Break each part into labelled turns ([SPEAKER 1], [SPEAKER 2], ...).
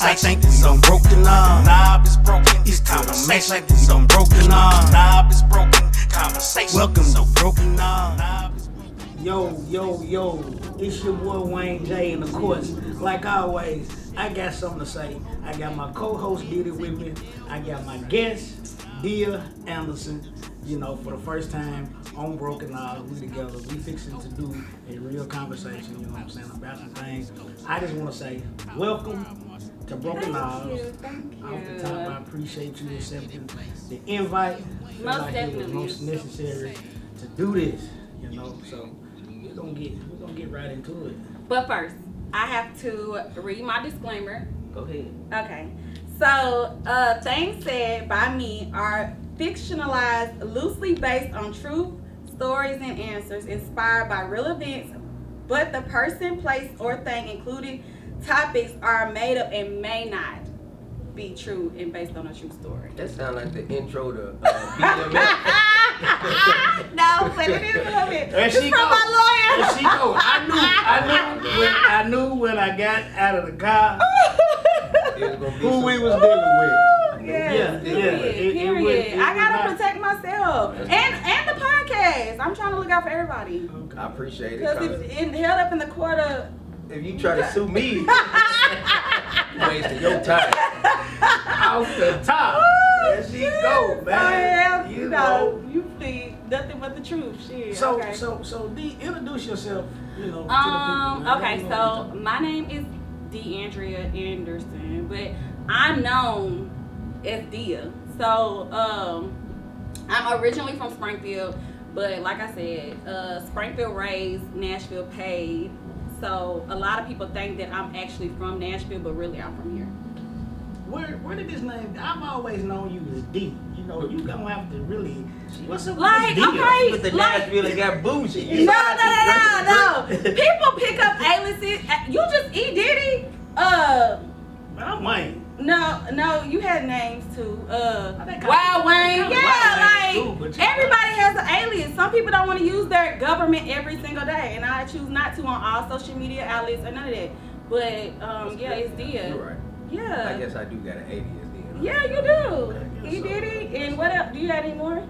[SPEAKER 1] I think that some broken knob is broken. It's conversation like some broken knob is broken. Conversation. Welcome to broken knob.
[SPEAKER 2] Yo, it's your boy Wayne J, and of course, like always, I got something to say. I got my co-host Diddy with me. I got my guest, Dia Anderson. You know, for the first time on Broken Knobs, we together. We fixing to do a real conversation, you know what I'm saying, about some things. I just want to say, welcome to Broken Knobs.
[SPEAKER 3] Thank you.
[SPEAKER 2] Off the top, I appreciate you accepting the invite. Feel
[SPEAKER 3] Most
[SPEAKER 2] like
[SPEAKER 3] definitely.
[SPEAKER 2] it was most necessary to do this, you know. So we're gonna get right into it.
[SPEAKER 3] But first, I have to read my disclaimer.
[SPEAKER 2] Go ahead.
[SPEAKER 3] Okay. So, things said by me are fictionalized, loosely based on truth, stories, and answers inspired by real events, but the person, place, or thing included topics are made up and may not be true and based on a true story.
[SPEAKER 4] That sounds like the intro to BMF.
[SPEAKER 3] No, but it is a little bit.
[SPEAKER 2] There
[SPEAKER 3] It's
[SPEAKER 2] she
[SPEAKER 3] from
[SPEAKER 2] go.
[SPEAKER 3] my lawyer.
[SPEAKER 2] There she go. I knew when I got out of the car who we was dealing with.
[SPEAKER 3] Yeah, period. I gotta protect myself and the podcast. I'm trying to look out for everybody.
[SPEAKER 4] I appreciate it.
[SPEAKER 3] Because it's held up in the court of.
[SPEAKER 4] If you try to sue me, you wasting your time.
[SPEAKER 2] Off the top. There she go, man.
[SPEAKER 3] You know, you feed nothing but the truth. Shit.
[SPEAKER 2] So,
[SPEAKER 3] Okay.
[SPEAKER 2] so D, introduce yourself, you know, to the people.
[SPEAKER 3] Okay, so my name is DeAndrea Anderson, but I'm known as Dia. So, I'm originally from Springfield, but like I said, Springfield raised, Nashville paid. So a lot of people think that I'm actually from Nashville, but really I'm from here.
[SPEAKER 2] Where did this name? I've always known you as D. You know, you gonna have to really. What's up with
[SPEAKER 3] Like,
[SPEAKER 2] this D?
[SPEAKER 3] okay.
[SPEAKER 4] With the
[SPEAKER 3] Like-
[SPEAKER 4] Nashville and got bougie.
[SPEAKER 3] No. People pick up aliases. You just E Diddy.
[SPEAKER 2] Man, I'm Wayne.
[SPEAKER 3] No, you had names too.
[SPEAKER 2] think
[SPEAKER 3] Wild Wayne.
[SPEAKER 2] kinda
[SPEAKER 3] Yeah,
[SPEAKER 2] Wild Wayne
[SPEAKER 3] like
[SPEAKER 2] too, but you-
[SPEAKER 3] everybody has an alias. Some people don't want to use their government every single day, and I choose not to on all social media outlets or none of that. But yeah, it's Dia.
[SPEAKER 4] You're right.
[SPEAKER 3] Yeah.
[SPEAKER 4] I guess I do got an alias then.
[SPEAKER 3] Yeah, you do.
[SPEAKER 2] I guess
[SPEAKER 3] E
[SPEAKER 2] so.
[SPEAKER 3] Diddy. And what else? Do you have any more?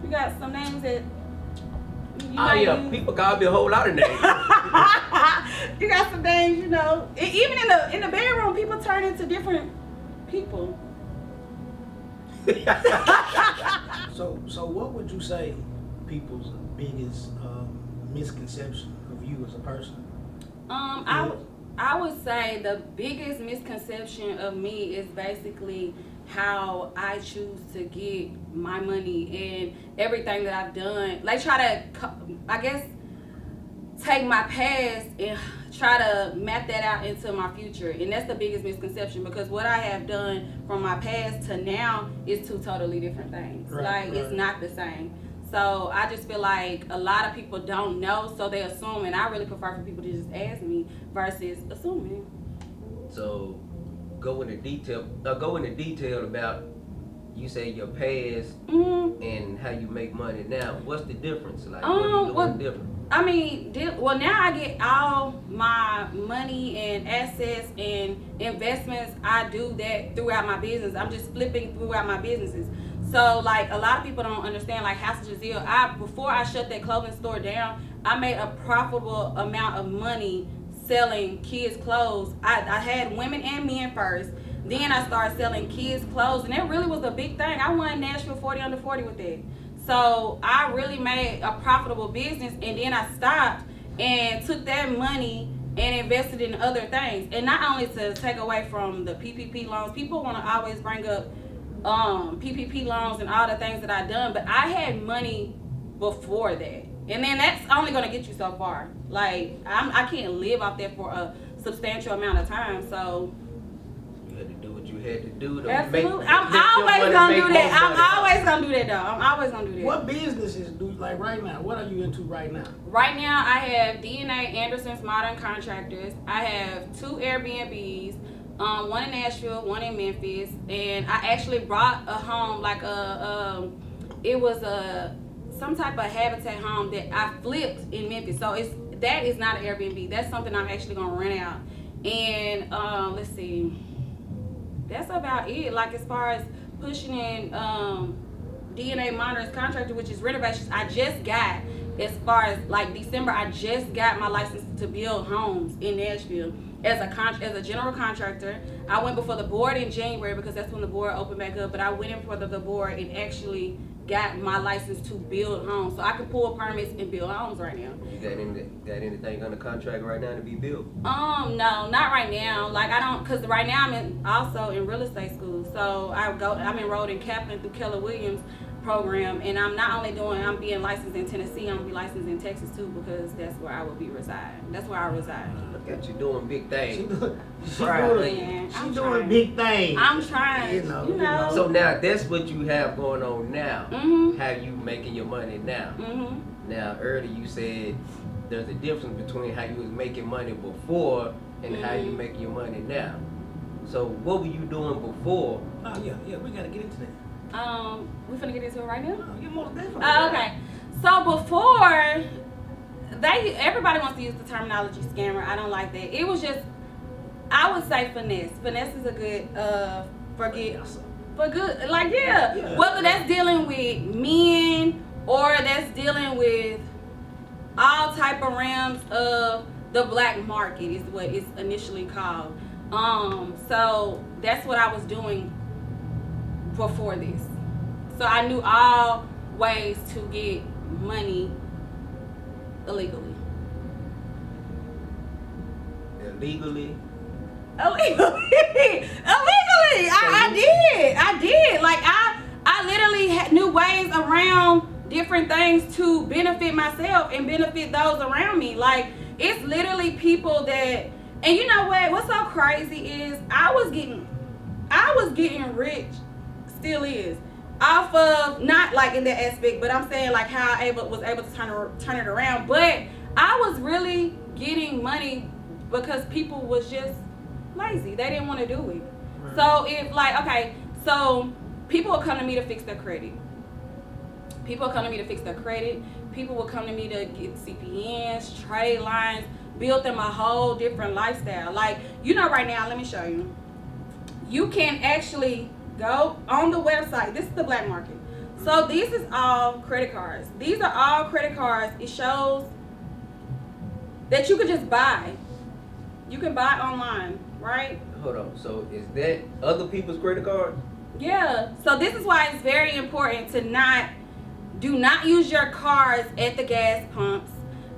[SPEAKER 3] You got some names that you
[SPEAKER 4] Oh
[SPEAKER 3] might
[SPEAKER 4] yeah,
[SPEAKER 3] use?
[SPEAKER 4] people call me a whole lot of names.
[SPEAKER 3] You got some names, you know. Even in the bedroom, people turn into different people.
[SPEAKER 2] So what would you say people's biggest misconception of you as a person?
[SPEAKER 3] I would say the biggest misconception of me is basically how I choose to get my money and everything that I've done. Like try to, I guess, take my past and try to map that out into my future. And that's the biggest misconception because what I have done from my past to now is two totally different things.
[SPEAKER 2] Right.
[SPEAKER 3] It's not the same. So I just feel like a lot of people don't know, so they assume, and I really prefer for people to just ask me versus assuming.
[SPEAKER 4] So go into detail about you say your past and how you make money now. What's the difference? Like what are you doing different?
[SPEAKER 3] I mean, now I get all my money and assets and investments. I do that throughout my business. I'm just flipping throughout my businesses. So, like, a lot of people don't understand, like, Hassel Jazeel, before I shut that clothing store down, I made a profitable amount of money selling kids' clothes. I had women and men first. Then I started selling kids' clothes, and it really was a big thing. I won Nashville 40 under 40 with that. So I really made a profitable business, and then I stopped and took that money and invested in other things. And not only to take away from the PPP loans, people want to always bring up PPP loans and all the things that I've done, but I had money before that. And then that's only going to get you so far. Like, I can't live out there for a substantial amount of time, so...
[SPEAKER 4] You had to do what you had to do to
[SPEAKER 3] Absolutely.
[SPEAKER 4] make
[SPEAKER 3] I'm always going to do that.
[SPEAKER 4] more
[SPEAKER 3] I'm
[SPEAKER 4] money.
[SPEAKER 3] always going to do that, though. I'm always going to do that.
[SPEAKER 2] What businesses do like right now? What are you into right now?
[SPEAKER 3] Right now, I have DNA Anderson's Modern Contractors. I have 2 Airbnbs, one in Nashville, one in Memphis, and I actually brought a home, like it was some type of habitat home that I flipped in Memphis. So that is not an Airbnb. That's something I'm actually gonna rent out. And let's see, that's about it. Like as far as pushing in DNA monitors contractor, which is renovations, I just got, as far as like December, I just got my license to build homes in Nashville as a general contractor. I went before the board in January because that's when the board opened back up. But I went in for the board and actually got my license to build homes, so I can pull permits and build homes right now.
[SPEAKER 4] You got anything under contract right now to be built?
[SPEAKER 3] No, not right now. Like I don't, cause right now I'm also in real estate school. So I'm enrolled in Kaplan through Keller Williams program, and I'm being licensed in Tennessee. I'm gonna be licensed in Texas too because that's where I will be residing. That's where I reside.
[SPEAKER 4] Look at you doing big things.
[SPEAKER 2] She doing big things.
[SPEAKER 3] I'm trying. You know.
[SPEAKER 4] So now that's what you have going on now.
[SPEAKER 3] Mhm.
[SPEAKER 4] How you making your money now?
[SPEAKER 3] Mhm.
[SPEAKER 4] Now earlier you said there's a difference between how you was making money before and how you making your money now. So what were you doing before?
[SPEAKER 2] Oh yeah, we gotta get into that.
[SPEAKER 3] We finna get into it right now.
[SPEAKER 2] Oh, you're most definitely.
[SPEAKER 3] Okay. So before, everybody wants to use the terminology scammer. I don't like that. It was just, I would say finesse. Finesse is a good for good, like yeah. Whether that's dealing with men or that's dealing with all type of realms of the black market is what it's initially called. So that's what I was doing before this. So I knew all ways to get money illegally.
[SPEAKER 4] Illegally?
[SPEAKER 3] Illegally. I did. Like I literally knew ways around different things to benefit myself and benefit those around me. Like it's literally people that, and you know what's so crazy is I was getting rich, still is, off of, not like in that aspect, but I'm saying like how I was able to turn it around. But I was really getting money because people was just lazy. They didn't want to do it. Right. So if like, okay, so people will come to me to fix their credit. People will come to me to fix their credit. People will come to me to get CPNs, trade lines, build them a whole different lifestyle. Like, you know, right now, let me show you. You can actually go on the website. This is the black market. So this is all credit cards. These are all credit cards. It shows that you could just buy. You can buy online, right?
[SPEAKER 4] Hold on. So is that other people's credit cards?
[SPEAKER 3] Yeah. So this is why it's very important to do not use your cards at the gas pumps.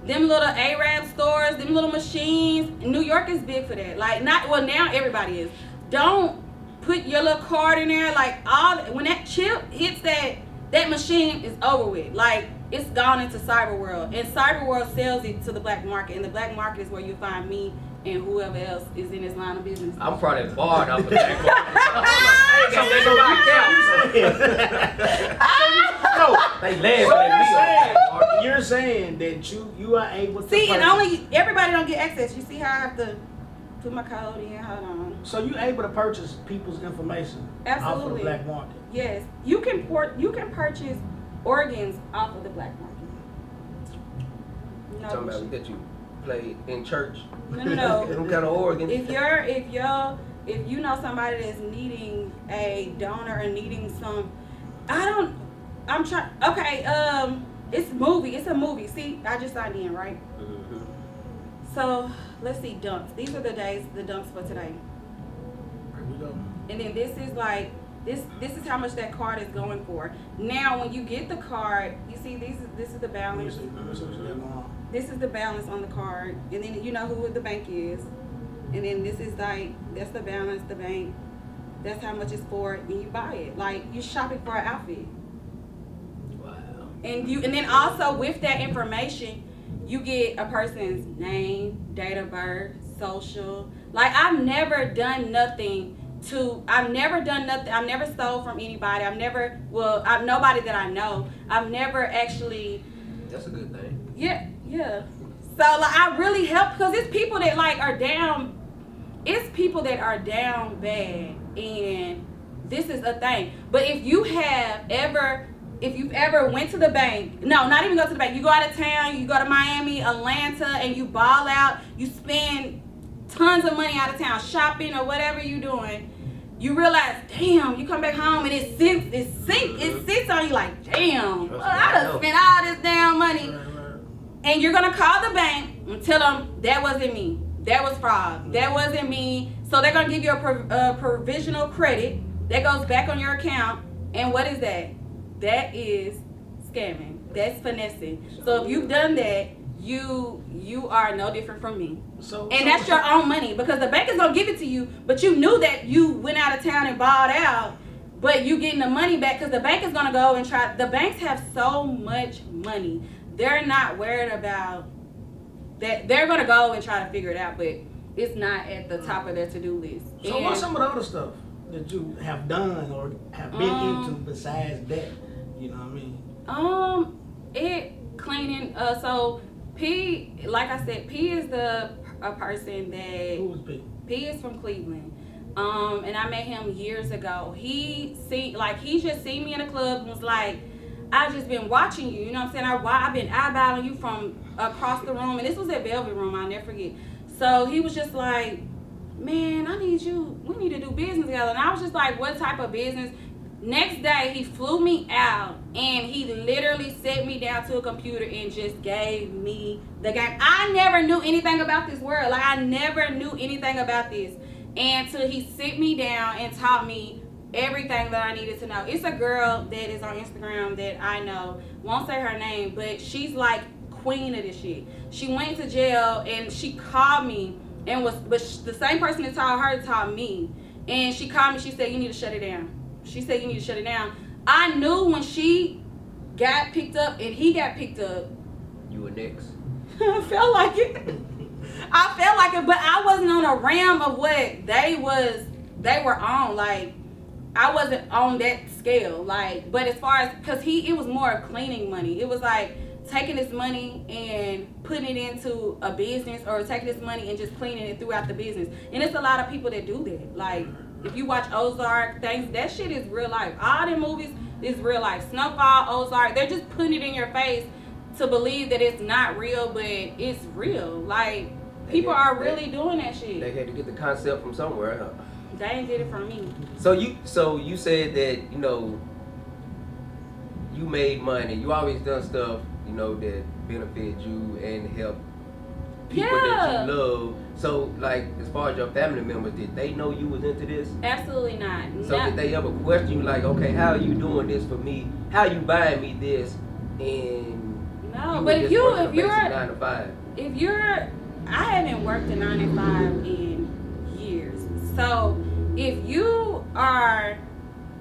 [SPEAKER 3] Them little Arab stores, them little machines. New York is big for that. Like now everybody is. Don't put your little card in there. Like when that chip hits that machine is over with. Like it's gone into cyber world, and cyber world sells it to the black market, and the black market is where you find me and whoever else is in this line of business.
[SPEAKER 4] I'm probably barred off of that.
[SPEAKER 2] You're saying that you are able to
[SPEAKER 3] see, and only everybody don't get access. You see how I have to put my code in? Hold on.
[SPEAKER 2] So you're able to purchase people's information off of the black market?
[SPEAKER 3] Yes, you can purchase organs off of the black market.
[SPEAKER 4] No, talking about that you play in church.
[SPEAKER 3] No.
[SPEAKER 4] Some kind of organ.
[SPEAKER 3] If you know somebody that's needing a donor or needing some, it's a movie. See, I just signed in, right? Mm-hmm. So let's see, dumps. These are the dumps for today.
[SPEAKER 2] Here we go.
[SPEAKER 3] And then this is like this is how much that card is going for. Now when you get the card, you see this is the balance. This is the balance on the card, and then you know who the bank is, and then this is that's the balance, the bank. That's how much it's for, and you buy it. Like you're shopping for an outfit.
[SPEAKER 4] Wow.
[SPEAKER 3] And then also with that information, you get a person's name, date of birth, social. Like I've never done nothing. I've never stole from anybody. Nobody that I know. I've never actually.
[SPEAKER 4] That's a good thing.
[SPEAKER 3] Yeah. So like I really help because it's people that like are down. It's people that are down bad, and this is a thing. But if you've ever went to the bank, no, not even go to the bank. You go out of town, you go to Miami, Atlanta, and you ball out. You spend tons of money out of town shopping or whatever you're doing. you realize, damn, you come back home and it sits on you like, damn, well, I done spent all this damn money. And you're gonna call the bank and tell them that wasn't me. That was fraud. That wasn't me. So they're gonna give you a provisional credit that goes back on your account. And what is that? That is scamming. That's finessing. So if you've done that, you are no different from me. And that's your own money, because the bank is gonna give it to you, but you knew that you went out of town and bought out, but you getting the money back because the bank is gonna go and try. The banks have so much money. They're not worried about that. They're gonna go and try to figure it out, but it's not at the top of their to-do list.
[SPEAKER 2] So what's some of the other stuff that you have done or have been into besides that? You know what I mean?
[SPEAKER 3] Cleaning. So P, like I said, P is a person that.
[SPEAKER 2] Who was P?
[SPEAKER 3] P is from Cleveland. And I met him years ago. He just seen me in a club and was like, I've just been watching you, you know what I'm saying? I've been eyeballing you from across the room, and this was at Velvet Room, I'll never forget. So he was just like, man, we need to do business together. And I was just like, what type of business? Next day, he flew me out, and he literally set me down to a computer and just gave me the game. I never knew anything about this world. Like, I never knew anything about this until he sit me down and taught me everything that I needed to know. It's a girl that is on Instagram that I know, won't say her name, but she's like queen of this shit. She went to jail and she called me and the same person that taught her taught me. And she called me, she said, you need to shut it down. She said, you need to shut it down. I knew when she got picked up and he got picked up.
[SPEAKER 4] You were next.
[SPEAKER 3] I felt like it. But I wasn't on a realm of what they were on. Like, I wasn't on that scale, like, but as far as, because it was more cleaning money. It was like taking this money and putting it into a business, or taking this money and just cleaning it throughout the business. And it's a lot of people that do that. Like, if you watch Ozark, that shit is real life. All them movies is real life. Snowfall, Ozark, they're just putting it in your face to believe that it's not real, but it's real. Like, people are really doing that shit.
[SPEAKER 4] They had to get the concept from somewhere, huh?
[SPEAKER 3] They ain't get it from me.
[SPEAKER 4] So you said that, you know, you made money. You always done stuff, you know, that benefit you and help people that you love. So, like, as far as your family members, did they know you was into this?
[SPEAKER 3] Absolutely not.
[SPEAKER 4] So did they ever question you, like, okay, how are you doing this for me? How are you buying me this? And
[SPEAKER 3] no, but if you're
[SPEAKER 4] 9 to 5.
[SPEAKER 3] I haven't worked a 9 to 5 in years. So if you are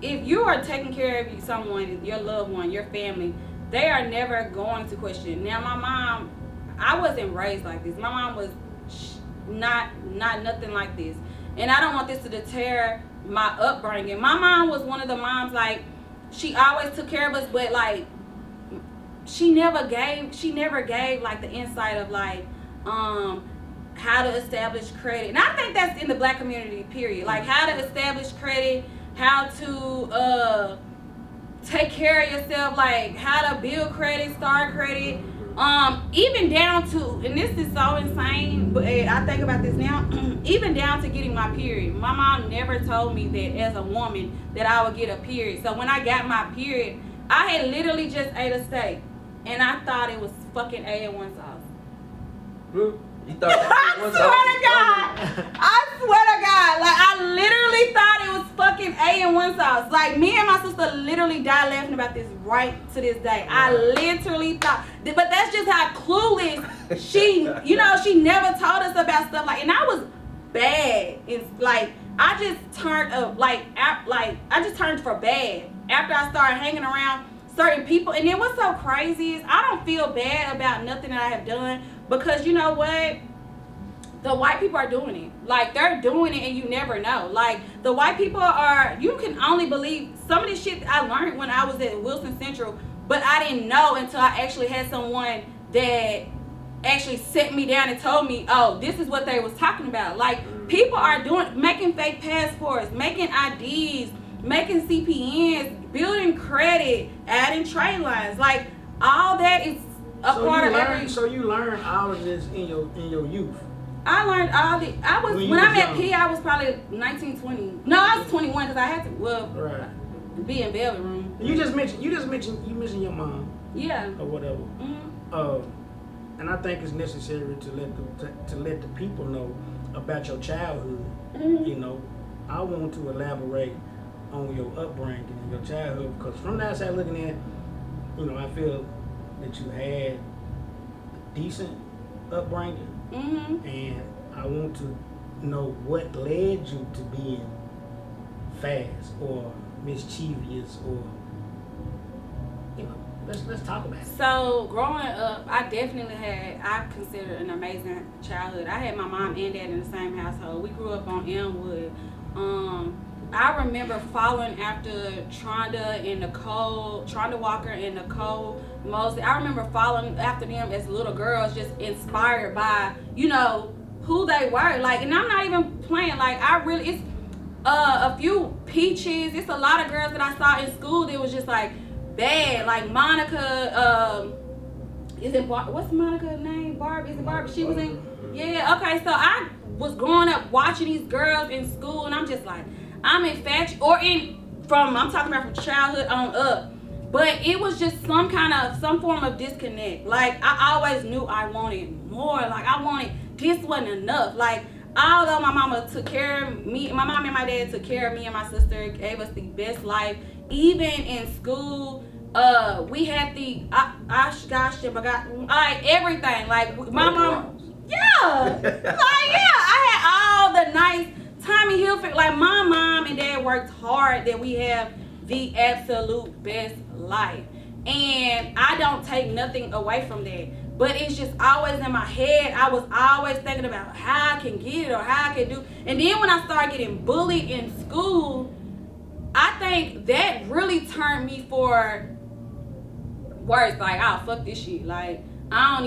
[SPEAKER 3] taking care of someone, your loved one, your family, they are never going to question. Now, my mom, I wasn't raised like this. My mom was not nothing like this, and I don't want this to deter my upbringing. My mom was one of the moms, like, she always took care of us, but like she never gave like the insight of like how to establish credit. And I think that's in the black community, period. Like, how to establish credit, how to take care of yourself, like how to build credit, start credit, even down to, and this is so insane, but I think about this now, even down to getting my period. My mom never told me that as a woman that I would get a period. So when I got my period, I had literally just ate a steak, and I thought it was fucking A1 sauce.
[SPEAKER 4] You thought
[SPEAKER 3] I swear to God, like, I literally thought it was fucking A1 sauce. Like, me and my sister literally died laughing about this right to this day. I literally thought, but that's just how clueless she never told us about stuff like, and I was bad. It's like, I just turned up, I just turned for bad after I started hanging around certain people. And then what's so crazy is I don't feel bad about nothing that I have done, because you know what? The white people are doing it. Like, they're doing it and you never know. Like, the white people are, you can only believe some of this shit I learned when I was at Wilson Central, but I didn't know until I actually had someone that actually set me down and told me, oh, this is what they was talking about. Like, people are making fake passports, making IDs, making CPNs, building credit, adding trade lines. Like, all that is a part of every.
[SPEAKER 2] So you learn all of this in your youth.
[SPEAKER 3] I learned all the. When I met P, I was probably 19, 20. No, I was 21 because I had to be in Velvet Room.
[SPEAKER 2] You just mentioned your mom.
[SPEAKER 3] Yeah.
[SPEAKER 2] Or whatever. And I think it's necessary to let the people know about your childhood. You know, I want to elaborate on your upbringing and your childhood because from the outside looking in, you know, I feel that you had a decent upbringing, and I want to know what led you to being fast or mischievous or, you know, let's talk about it.
[SPEAKER 3] So growing up, I consider an amazing childhood. I had my mom and dad in the same household. We grew up on Elmwood. I remember following after Tronda Walker and Nicole Mosley. I remember following after them as little girls, just inspired by, you know, who they were. Like, and I'm not even playing. Like, it's a few peaches. It's a lot of girls that I saw in school that was just like bad. Like Monica, what's Monica's name? Barb? Is it Barb? She was in. Yeah. Okay. So I was growing up watching these girls in school, and I'm just like, I'm infatuated, I'm talking about from childhood on up. But it was just some form of disconnect. Like, I always knew I wanted more. Like, this wasn't enough. Like, although my mama took care of me, my mom and my dad took care of me and my sister, gave us the best life. Even in school, we had everything. Like, my mom, I had all the nice Tommy Hilfiger. Like, my mom and dad worked hard that we have the absolute best life. And I don't take nothing away from that. But it's just always in my head. I was always thinking about how I can get it or how I can do. And then when I started getting bullied in school, I think that really turned me for worse. Like, oh, fuck this shit. Like, I'm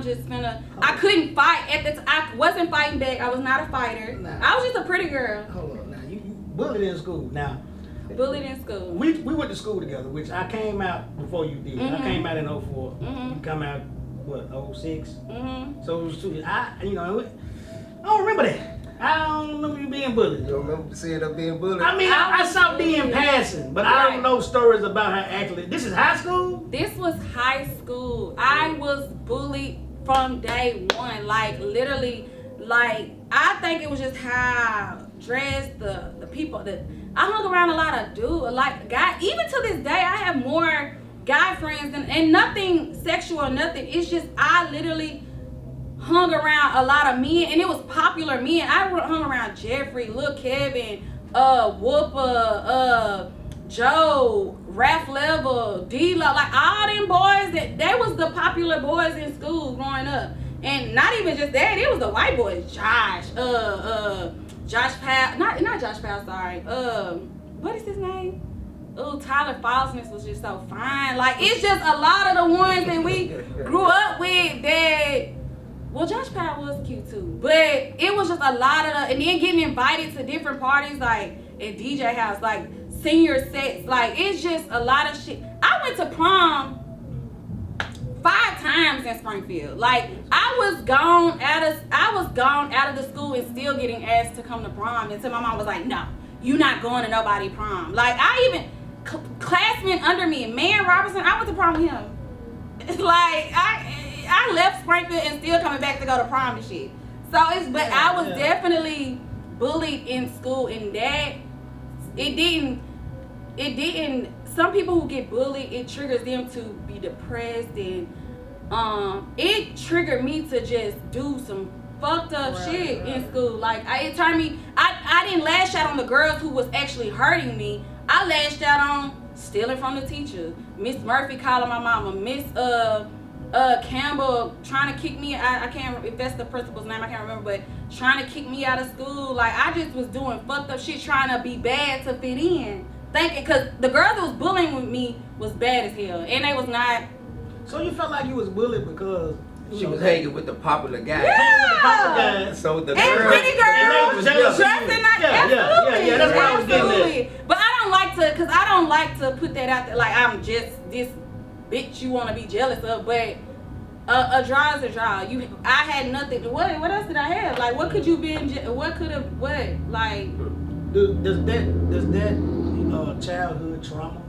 [SPEAKER 3] just I couldn't fight at the time. I wasn't fighting back. I was not a fighter. I was just a pretty girl.
[SPEAKER 2] Hold on, now you bullied in school. Now,
[SPEAKER 3] bullied in school.
[SPEAKER 2] We went to school together, which I came out before you did. I came out in 04. You come out, what, 06? So it was 2 years. I don't remember that. I don't remember you being bullied.
[SPEAKER 4] You don't remember seeing her being bullied?
[SPEAKER 2] I mean, I saw D in passing, but I don't know stories about her actually. This is high school?
[SPEAKER 3] This was high school. I was bullied from day one. Like, literally, like, I think it was just how I dressed, the people that I hung around a lot of dudes, like guys. Even to this day, I have more guy friends and nothing sexual, nothing. It's just I literally hung around a lot of men, and it was popular men. I hung around Jeffrey, Lil Kevin, Whooper, Joe, Raph Level, D-Lo, like all them boys. They was the popular boys in school growing up. And not even just that, it was the white boys. Josh Powell, not Josh Powell, sorry. What is his name? Oh, Tyler Falsness was just so fine. Like, it's just a lot of the ones that we grew up with that. Well, Josh Powell was cute too, but it was just a lot of and then getting invited to different parties, like at DJ house, like senior sets, like it's just a lot of shit. I went to prom 5 times in Springfield. Like, I was gone out of the school and still getting asked to come to prom until my mom was like, no, you not going to nobody prom. Like, I even classmen under me, Man Robertson, I went to prom with him. Like, I left Springfield and still coming back to go to prom and shit. So I was definitely bullied in school, and that it didn't. Some people who get bullied, it triggers them to be depressed, and it triggered me to just do some fucked up shit in school. Like, it turned me. I didn't lash out on the girls who was actually hurting me. I lashed out on stealing from the teacher, Miss Murphy calling my mama, Miss Campbell trying to kick me. I can't, if that's the principal's name, I can't remember, but trying to kick me out of school. Like, I just was doing fucked up shit, trying to be bad to fit in, thinking, because the girl that was bullying with me was bad as hell, and they was not.
[SPEAKER 2] So you felt like you was bullied because
[SPEAKER 4] she was hanging with the popular guy.
[SPEAKER 3] Yeah.
[SPEAKER 4] So the
[SPEAKER 3] and
[SPEAKER 4] girl,
[SPEAKER 3] pretty girls dressing like absolutely.
[SPEAKER 2] Yeah, that's what I was getting at.
[SPEAKER 3] But I don't like to put that out there like I'm just this bitch you want to be jealous of. But A draw is a draw. I had nothing. What else did I have? Like, what could you be? What could have? What like?
[SPEAKER 2] Does that childhood trauma?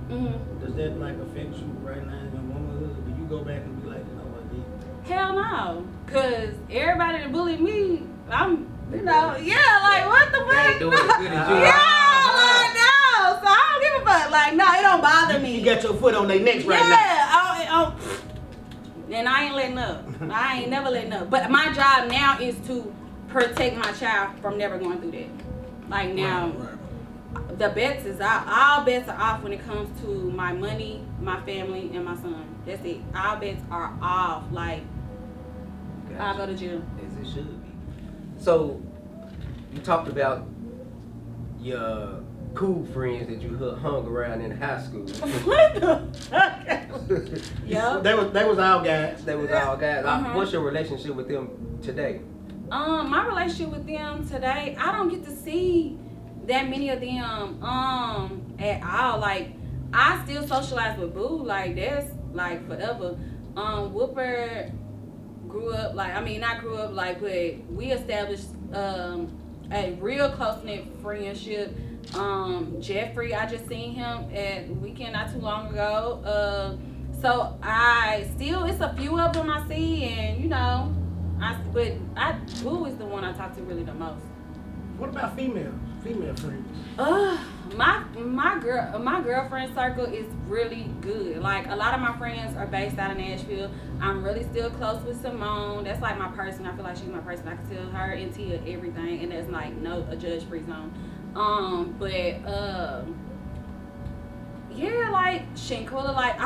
[SPEAKER 3] Mm-hmm.
[SPEAKER 2] Does that like affect you right now in your womanhood? Do you go back and be like, you know what?
[SPEAKER 3] Hell no, cause everybody that bullied me, I'm, like what the fuck?
[SPEAKER 4] They ain't doing as good as you.
[SPEAKER 3] Yeah, like no. So I don't give a fuck. Like no, it don't bother me.
[SPEAKER 2] You got your foot on their necks right now.
[SPEAKER 3] Yeah, and I ain't letting up. I ain't never letting up. But my job now is to protect my child from never going through that. Like now, the bets is out. All bets are off when it comes to my money, my family, and my son. That's it. All bets are off. Like,
[SPEAKER 4] Gotcha.
[SPEAKER 3] I'll go to jail.
[SPEAKER 4] As it should be. So, you talked about your cool friends that you hung around in high school.
[SPEAKER 3] What the fuck? Yep.
[SPEAKER 2] They was our guys.
[SPEAKER 4] They was all guys.
[SPEAKER 3] Uh-huh.
[SPEAKER 4] What's your relationship with them today?
[SPEAKER 3] My relationship with them today, I don't get to see that many of them at all. Like, I still socialize with Boo, like that's like forever. Whooper grew up not grew up like, but we established a real close knit friendship. Jeffrey, I just seen him at weekend not too long ago. So it's a few of them I see, and Boo is the one I talk to really the most.
[SPEAKER 2] What about female friends?
[SPEAKER 3] My girlfriend circle is really good. Like a lot of my friends are based out of Nashville. I'm really still close with Simone. That's like my person. I feel like she's my person. I can tell her and Tia everything, and there's like a judge free zone. Yeah, like Shinkula, like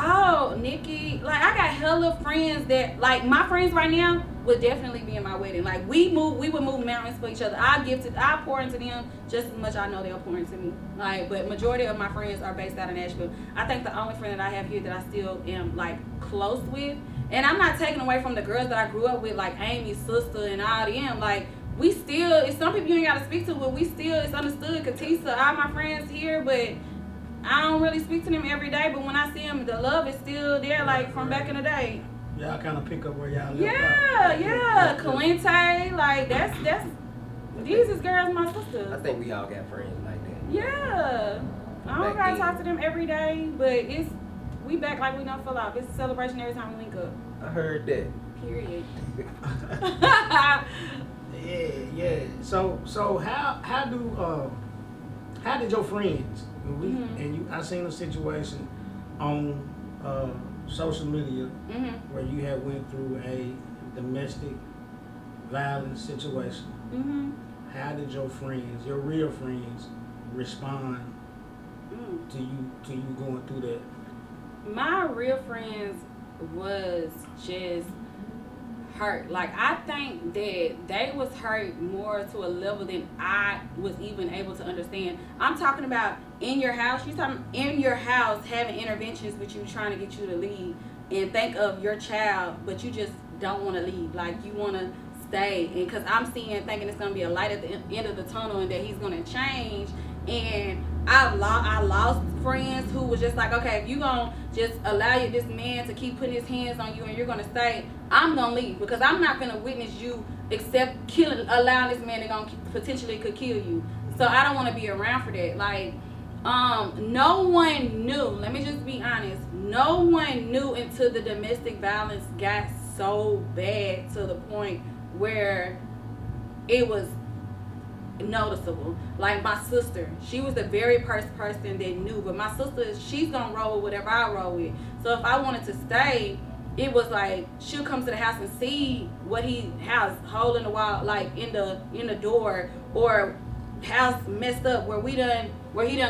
[SPEAKER 3] Nikki, like I got hella friends that like my friends right now would definitely be in my wedding. Like we would move mountains for each other. I pour into them just as much I know they'll pour into me. Like, but majority of my friends are based out of Nashville. I think the only friend that I have here that I still am like close with, and I'm not taking away from the girls that I grew up with, like Amy's sister and all them. Like we still, it's some people you ain't gotta speak to, but we still, it's understood. Katisa, all my friends here, but I don't really speak to them every day, but when I see them, the love is still there, like from back in the day.
[SPEAKER 2] Y'all kind of pick up where y'all live.
[SPEAKER 3] Yeah. Calente, like that's these is girls, my sisters.
[SPEAKER 4] I think we all got friends like that.
[SPEAKER 3] Yeah, I don't gotta talk to them every day, but we back like we don't fall off. It's a celebration every time we link up.
[SPEAKER 4] I heard that.
[SPEAKER 3] Period.
[SPEAKER 2] Yeah. So how did your friends? I seen a situation on social media where you had went through a domestic violence situation. How did your friends, your real friends, respond to you going through that?
[SPEAKER 3] My real friends was just hurt. Like I think that they was hurt more to a level than I was even able to understand. I'm talking about in your house. You talking in your house having interventions with you, trying to get you to leave and think of your child, but you just don't want to leave. Like you want to stay, and because I'm thinking it's gonna be a light at the end of the tunnel, and that he's gonna change. And I lost friends who was just like, okay, if you gonna just allow this man to keep putting his hands on you and you're gonna stay, I'm gonna leave, because I'm not gonna witness you except allowing this man that gonna potentially could kill you. So I don't want to be around for that. Like, no one knew. Let me just be honest. No one knew until the domestic violence got so bad to the point where it was noticeable. Like my sister, she was the very first person that knew, but my sister, she's gonna roll with whatever I roll with. So if I wanted to stay, it was like she'll come to the house and see what he has, hole in the wall, like in the door, or house messed up where he done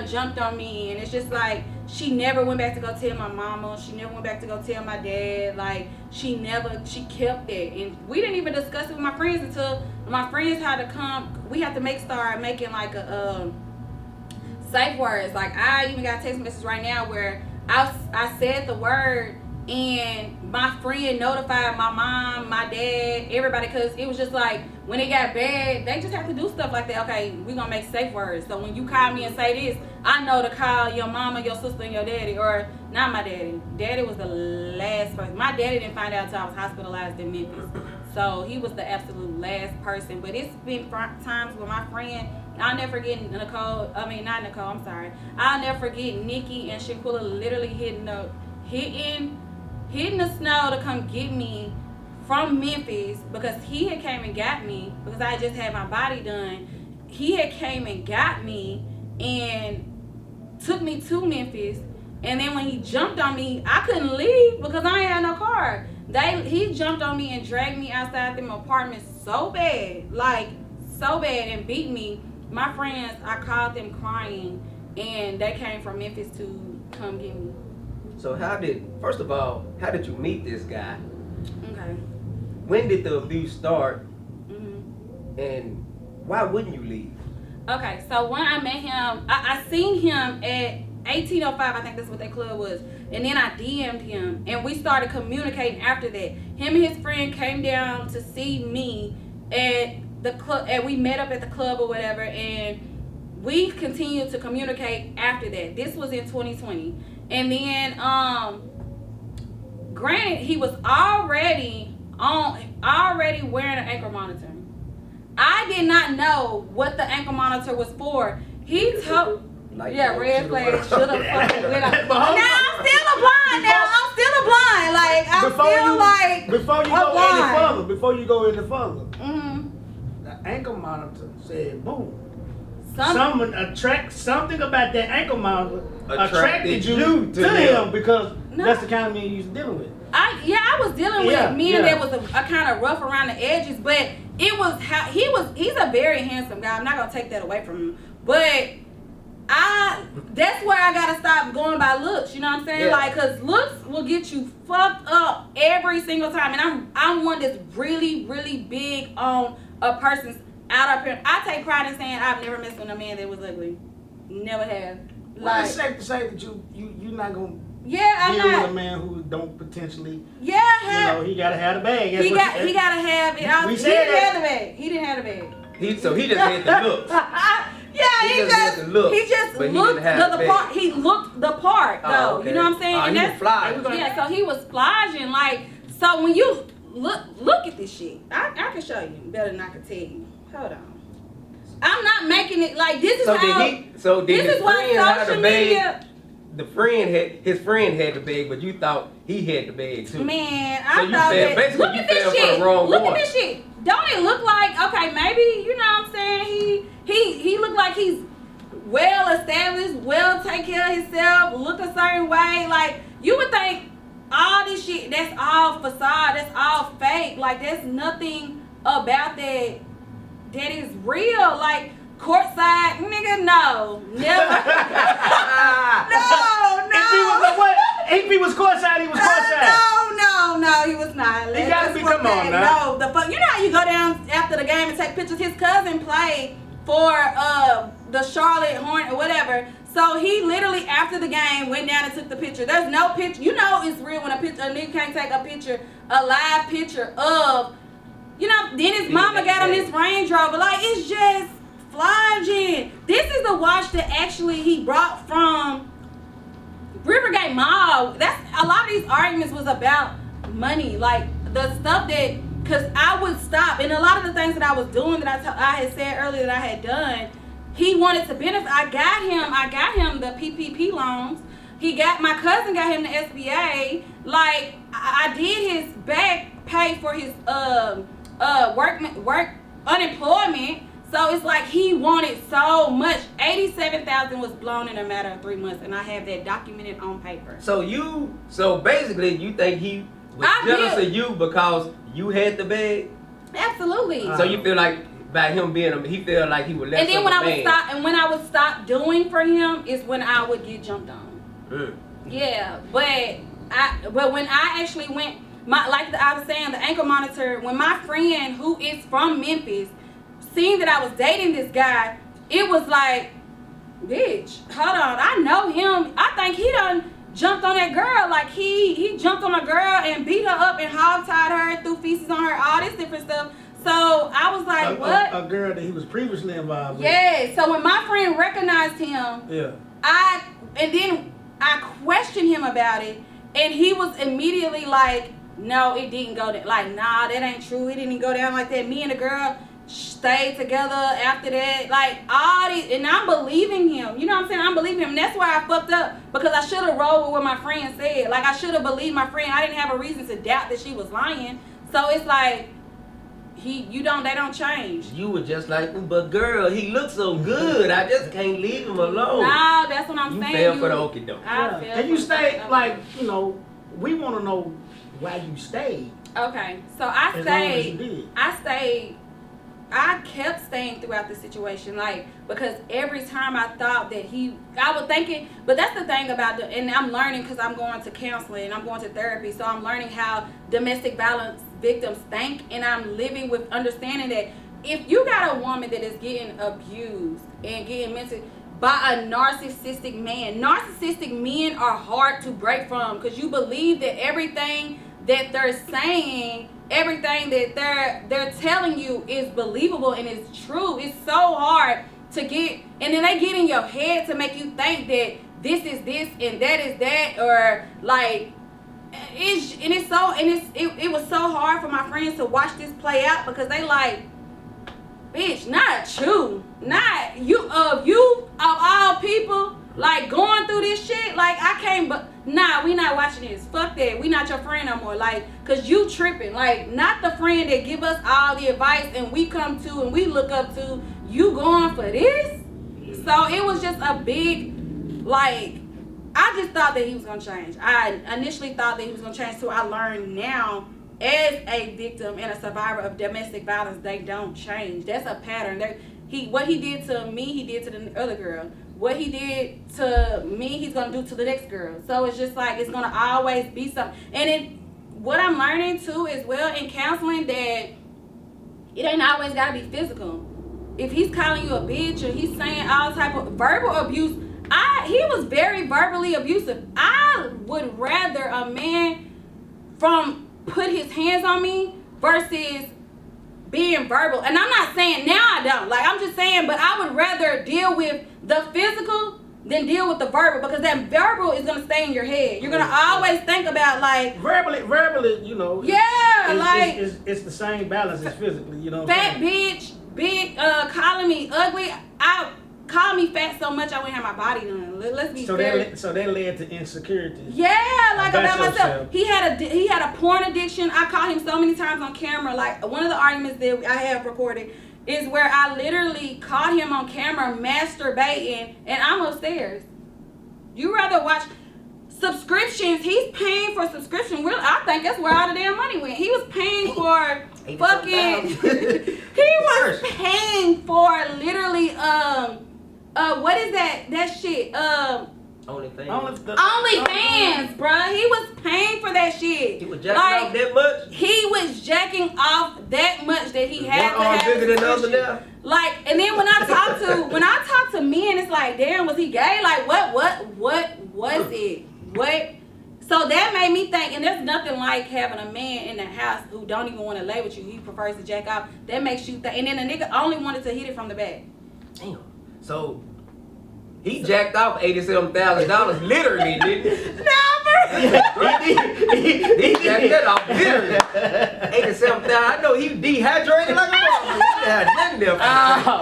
[SPEAKER 3] jumped on me, and it's just like she never went back to go tell my mama, she never went back to go tell my dad. Like she kept that, and we didn't even discuss it with my friends until my friends had to come. We had to start making like a safe words. Like I even got a text message right now where I said the word And my friend notified my mom, my dad, everybody, because it was just like, when it got bad, they just have to do stuff like that. Okay, we're going to make safe words. So when you call me and say this, I know to call your mama, your sister, and your daddy. Or, not my daddy. Daddy was the last person. My daddy didn't find out until I was hospitalized in Memphis. So he was the absolute last person. But it's been times with my friend, I'll never forget I'll never forget Nikki and Shaquilla literally hitting the snow to come get me from Memphis, because he had came and got me because I just had my body done. He had came and got me and took me to Memphis, and then when he jumped on me, I couldn't leave because I ain't had no car. He jumped on me and dragged me outside them apartments so bad, and beat me. My friends, I called them crying, and they came from Memphis to come get me.
[SPEAKER 4] So first of all, how did you meet this guy?
[SPEAKER 3] Okay.
[SPEAKER 4] When did the abuse start?
[SPEAKER 3] Mm-hmm.
[SPEAKER 4] And why wouldn't you leave?
[SPEAKER 3] Okay, so when I met him, I seen him at 1805, I think that's what that club was. And then I DM'd him, and we started communicating after that. Him and his friend came down to see me at the club, and we met up at the club or whatever, and we continued to communicate after that. This was in 2020. And then, granted, he was already wearing an ankle monitor. I did not know what the ankle monitor was for. He told, red flag, should have fucking went up. Now I'm still a blind.
[SPEAKER 2] Before you go any further, the ankle monitor said, boom. Something about that ankle monitor attracted you to him, because that's the kind of man you was dealing with.
[SPEAKER 3] I was dealing with men that was a kind of rough around the edges, but it was how he's a very handsome guy. I'm not gonna take that away from him, but that's where I gotta stop going by looks. You know what I'm saying? Like, cause looks will get you fucked up every single time, and I'm one that's really, really big on a person's outer appearance. I take pride in saying I've never messed with a man that was ugly. Never have.
[SPEAKER 2] Well, it's safe to say that you're not gonna
[SPEAKER 3] I'm
[SPEAKER 2] deal
[SPEAKER 3] not
[SPEAKER 2] with a man who don't potentially.
[SPEAKER 3] he
[SPEAKER 2] gotta have the bag.
[SPEAKER 3] He gotta have it. He didn't have the bag. He didn't have the bag.
[SPEAKER 4] He just had the looks.
[SPEAKER 3] He just looked the part. He looked the part though.
[SPEAKER 4] Okay.
[SPEAKER 3] You know what I'm saying?
[SPEAKER 4] And
[SPEAKER 3] that's so he was splodging. Like, so when you look at this shit, I can show you better than I can tell you. Hold on. I'm not making it like this is this is why social media.
[SPEAKER 4] His friend had the bag, but you thought he had the bag too.
[SPEAKER 3] Man, I thought that.
[SPEAKER 4] Look at this shit. Look
[SPEAKER 3] at this shit. Don't it look like, okay, maybe, you know what I'm saying? He looked like he's well established, well take care of himself, look a certain way. Like, you would think all this shit, that's all facade, that's all fake. Like, there's nothing about that is real. Like, courtside, nigga, no. Never. No.
[SPEAKER 2] If he was courtside, he was courtside.
[SPEAKER 3] No, he was not.
[SPEAKER 2] He gotta be, come on now.
[SPEAKER 3] No, the fuck. You know how you go down after the game and take pictures? His cousin played for the Charlotte Hornet or whatever. So he literally, after the game, went down and took the picture. There's no picture. You know it's real when a nigga can't take a live picture of, you know, then his mama got him this Range Rover. Like, it's just flogging. This is the watch that actually he brought from Rivergate Mall. That's a lot of these arguments was about money, like the stuff that, because I would stop, and a lot of the things that I was doing that I had said earlier that I had done, he wanted to benefit. I got him the PPP loans. My cousin got him the SBA. Like, I did his back pay for his work unemployment. So it's like he wanted so much. $87,000 was blown in a matter of 3 months, and I have that documented on paper.
[SPEAKER 4] So basically, you think he was jealous of you because you had the bag?
[SPEAKER 3] Absolutely.
[SPEAKER 4] So you feel like by him being he felt like he was less.
[SPEAKER 3] And then
[SPEAKER 4] of
[SPEAKER 3] when
[SPEAKER 4] a
[SPEAKER 3] I
[SPEAKER 4] man.
[SPEAKER 3] would stop, and when I would stop doing for him is when I would get jumped on. Yeah, but when I actually went, like I was saying, the ankle monitor. When my friend who is from Memphis seen that I was dating this guy, it was like, bitch, hold on, I know him. I think he done jumped on that girl. Like he jumped on a girl and beat her up and hog-tied her, threw feces on her, all this different stuff. So I was like, what?
[SPEAKER 2] A girl that he was previously involved with.
[SPEAKER 3] Yeah. So when my friend recognized him,
[SPEAKER 2] yeah,
[SPEAKER 3] I questioned him about it, and he was immediately like, no, it didn't go down. Like, nah, that ain't true. It didn't go down like that. Me and the girl stayed together after that. Like, all these, and I'm believing him. You know what I'm saying? I'm believing him. And that's why I fucked up, because I should have rolled with what my friend said. Like, I should have believed my friend. I didn't have a reason to doubt that she was lying. So it's like, they don't change.
[SPEAKER 4] You were just like, but girl, he looks so good. I just can't leave him alone.
[SPEAKER 3] Nah, that's what I'm saying.
[SPEAKER 4] You fell for the okie doke.
[SPEAKER 2] And you stayed, like, you know, we want to know why you stayed.
[SPEAKER 3] Okay, so I
[SPEAKER 2] as long as you
[SPEAKER 3] stayed. I kept staying throughout the situation, like, because every time I thought that I was thinking, but that's the thing about and I'm learning, because I'm going to counseling, I'm going to therapy, so I'm learning how domestic violence victims think, and I'm living with understanding that if you got a woman that is getting abused and getting mental by a narcissistic men are hard to break from, because you believe that everything that they're saying, everything that they're telling you is believable and is true. It's so hard to get, and then they get in your head to make you think that this is this and that is that, or like it was so hard for my friends to watch this play out, because they like, bitch, not you of all people, like, going through this shit. Like, I can't, but nah, we not watching this. Fuck that. We not your friend no more. Like, cause you tripping. Like, not the friend that give us all the advice and we come to and we look up to. You going for this? So it was just a big, like, I just thought that he was gonna change. I initially thought that he was gonna change, so I learned now, as a victim and a survivor of domestic violence, they don't change. That's a pattern. What he did to me, he did to the other girl. What he did to me, he's gonna do to the next girl. So it's just like, it's gonna always be something. And what I'm learning too as well in counseling, that it ain't always gotta be physical. If he's calling you a bitch or he's saying all type of verbal abuse, he was very verbally abusive. I would rather a man put his hands on me versus being verbal. And I'm not saying now I don't. Like, I'm just saying, but I would rather deal with the physical than deal with the verbal, because that verbal is gonna stay in your head. You're gonna always think about, like,
[SPEAKER 2] verbally, you know.
[SPEAKER 3] Yeah,
[SPEAKER 2] it's the same balance as physically, you know.
[SPEAKER 3] Fat bitch, big, calling me ugly. Call me fat so much I wouldn't have my body done. Let's be fair.
[SPEAKER 2] So that led to insecurities.
[SPEAKER 3] Yeah, like, about myself. He had a porn addiction. I caught him so many times on camera. Like, one of the arguments that I have recorded is where I literally caught him on camera masturbating, and I'm upstairs. You rather watch subscriptions? He's paying for subscription. I think that's where all the damn money went. He was paying for fucking. He was paying for literally what is that shit?
[SPEAKER 4] OnlyFans.
[SPEAKER 3] OnlyFans, bruh. He was paying for that shit.
[SPEAKER 4] He was jacking off that much?
[SPEAKER 3] He was jacking off that much that he had
[SPEAKER 4] one
[SPEAKER 3] to
[SPEAKER 4] arm
[SPEAKER 3] have.
[SPEAKER 4] bigger than the other now?
[SPEAKER 3] Like, and then when I talk to men, it's like, damn, was he gay? Like, what was it? What? So that made me think, and there's nothing like having a man in the house who don't even want to lay with you. He prefers to jack off. That makes you think. And then the nigga only wanted to hit it from the back.
[SPEAKER 4] Damn. So he jacked off $87,000 literally, didn't he? He jacked that off literally. $87,000. I know he dehydrated like a motherfucker. He had nothing there.
[SPEAKER 3] I'm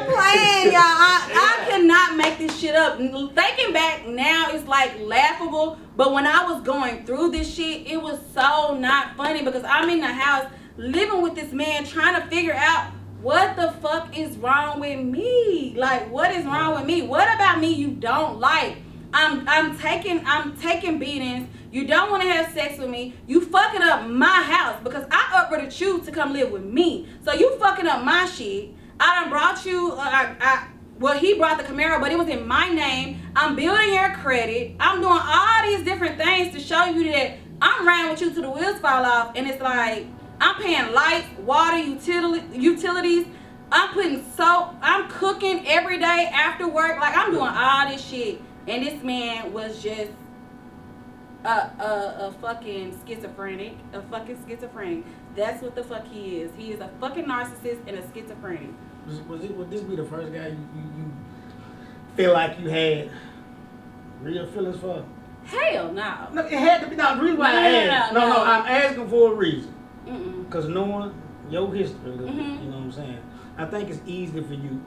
[SPEAKER 3] playing, y'all. I cannot make this shit up. Thinking back now, it's like laughable. But when I was going through this shit, it was so not funny, because I'm in the house living with this man trying to figure out what the fuck is wrong with me. Like, what is wrong with me? What about me you don't like? I'm taking beatings. You don't want to have sex with me. You fucking up my house, because I uprooted you to come live with me. So you fucking up my shit. I done brought you, well, he brought the Camaro, but it was in my name. I'm building your credit. I'm doing all these different things to show you that I'm riding with you till the wheels fall off. And it's like, I'm paying lights, water, utilities. I'm cooking every day after work. Like, I'm doing all this shit. And this man was just a fucking schizophrenic. That's what the fuck he is. He is a fucking narcissist and a schizophrenic.
[SPEAKER 2] Would this be the first guy you feel like you had real feelings for?
[SPEAKER 3] Hell no.
[SPEAKER 2] No, it had to be. No, the reason why I asked. No, I'm asking for a reason. Because knowing your history a little bit, you know what I'm saying? I think it's easy for you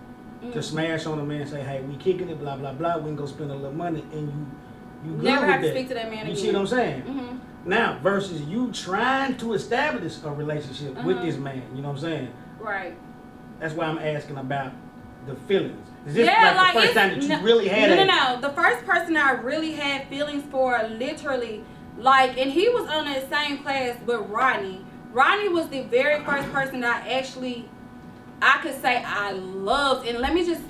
[SPEAKER 2] to smash on a man and say, hey, we kicking it, blah, blah, blah. We can go spend a little money, and you good
[SPEAKER 3] never
[SPEAKER 2] with
[SPEAKER 3] have to
[SPEAKER 2] that.
[SPEAKER 3] speak to that man again.
[SPEAKER 2] You see what I'm saying? Now, versus you trying to establish a relationship with this man, you know what I'm saying?
[SPEAKER 3] Right.
[SPEAKER 2] That's why I'm asking about the feelings. Is this
[SPEAKER 3] Yeah,
[SPEAKER 2] like the first time that you really had it?
[SPEAKER 3] No. The first person I really had feelings for, literally, like, and he was on that same class with Rodney. Rodney was the very first person that I could say I loved. And let me just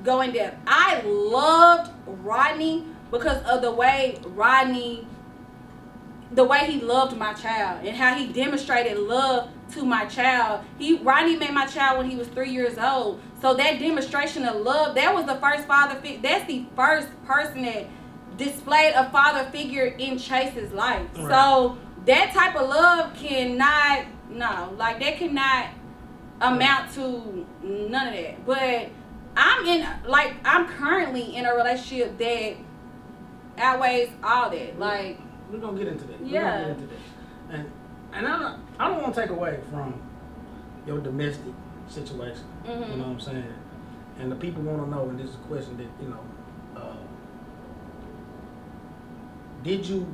[SPEAKER 3] go in depth. I loved Rodney because of the way he loved my child and how he demonstrated love to my child. Rodney made my child when he was 3 years old. So that demonstration of love, that was the first father figure. That's the first person that displayed a father figure in Chase's life. Right. So that type of love cannot amount to none of that. But I'm currently in a relationship that outweighs all that. Like,
[SPEAKER 2] we're gonna get into that.
[SPEAKER 3] Yeah.
[SPEAKER 2] We're gonna get into that. And I don't want to take away from your domestic situation. You know what I'm saying? And the people want to know, and this is a question that, you know, did you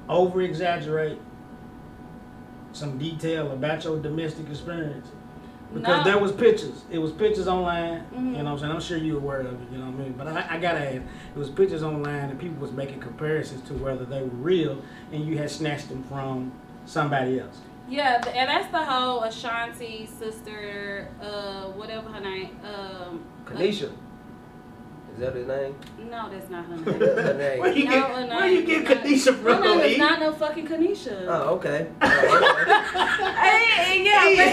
[SPEAKER 2] over exaggerate some detail about your domestic experience? Because there was pictures. It was pictures online. You know what I'm saying? I'm sure you're aware of it, you know what I mean? But I gotta ask, it was pictures online and people was making comparisons to whether they were real and you had snatched them from somebody else.
[SPEAKER 3] Yeah, and that's the whole Ashanti sister, whatever her name.
[SPEAKER 4] Kanisha. Is that his name?
[SPEAKER 3] No, that's not her name.
[SPEAKER 4] Her name.
[SPEAKER 2] Where you get Kanisha from?
[SPEAKER 3] Her name is not no fucking Kanisha.
[SPEAKER 4] Oh, okay.
[SPEAKER 3] Yeah, but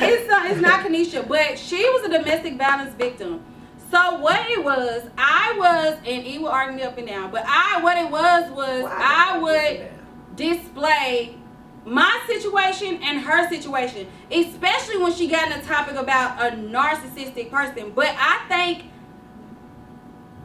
[SPEAKER 3] it's not Kanisha, but she was a domestic violence victim. So what it was, and he would argue me up and down, but I would display my situation and her situation, especially when she got in a topic about a narcissistic person. But I think